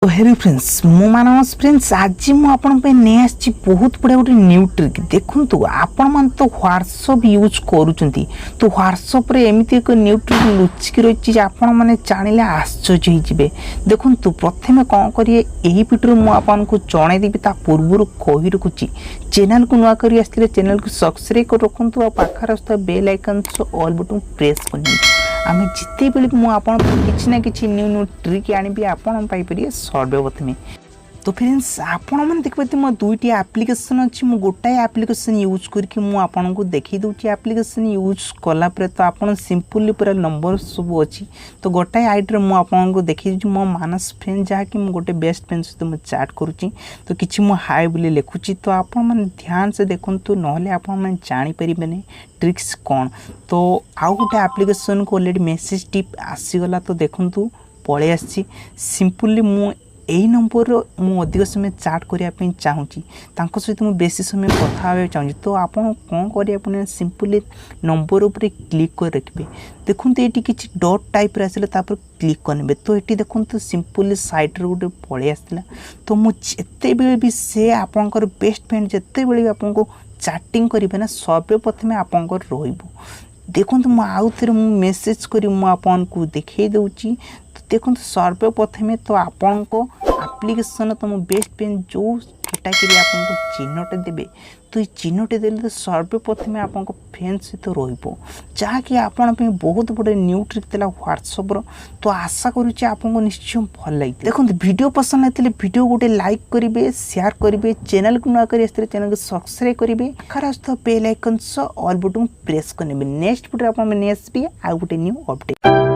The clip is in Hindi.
तो हेलो फ्रेंड्स मो मानस फ्रेंड्स आज मुझे नहीं आसी बहुत बड़ा गोटे न्यू ट्रिक देखु आपण मैंने तो व्हाट्सअप यूज करुँच तो व्हाट्सअप एमती एक न्यू ट्रिक लुचिकी रही आपण मैंने जानिले आश्चर्य होइजिबे। देखु प्रथमे कौन करिए यही वीडियो मुझे जनईदेवी ता पूर्व कही रखुची चैनल को नुआ करी आसले चैनल को सब्सक्राइब कर रखु और पाखर आसुवा bell icon all button press करनी आम जिते बेले मुझे ना कि न्यू न्यू ट्रिक आनी आपण पाइपर सर्वप्रथमे। तो फ्रेंड्स आपण मैंने देखते मो दुईटी एप्लिकेशन अच्छी मु गोटाए एप्लिकेशन यूज करके मुझे देखी दूसरी एप्लिकेशन यूज कलापर तो आप सिंपली पूरा नंबर सब अच्छी तो गोटाए आईडी मुझे देखी मो मानस फ्रेंड जहाँकि गोटे बेस्ट फ्रेंड सहित मुझे चैट करुँची तो किसी मु हाय बोली लिखुची तो आपण मैंने ध्यान से देखूँ ना आप जानीपर नहीं ट्रिक्स कौन। तो आउ गोटे एप्लिकेशन को ऑलरेडी मेसेज टिप आसीगला तो देखूँ पलि आसी सिंपली मु यही नंबर मु अधिक समय चैट करने चाहूँगी सहित मुझे बेसी समय कथा चाहूँगी तो आप कौन करें सिंपली नंबर उपर क्लिक कर रखिए। देखो ये किसी डॉट टाइप आसला क्लिक करने तो ये देखो तो सिंपली साइट गोटे पलि आसला तो मुझे भी से आपंकर बेस्ट फ्रेंड जिते बड़े भी आपको चैटिंग करेंगे ना सर्वप्रथमे आपंकर रहिबो। देखो आउ थे मेसेज करी आपको देखे दूची तो देखो सर्वप्रथमे तो आपण को एप्लिकेशन तुम बेस्ट फ्रेंड जो जोटा कि आपको चिन्हटे देवे तो ये चिन्हटे देले तो सर्वप्रथमे आप फ्रेंड सहित रहिबो जहाँकि आपण बहुत बड़े न्यू ट्रिक देला व्हाट्सअप तो आशा करुच्चे आपको निश्चय भल लगे। देखो वीडियो पसंद आते वीडियो गोटे लाइक करेंगे शेयर करेंगे चैनल को नुआ कर चैनल को सब्सक्राइब करेंगे पाखर bell icon all button press करेंगे। नेक्स्ट वीडियो आप नहीं आसबे आ गोटे न्यू अपडेट।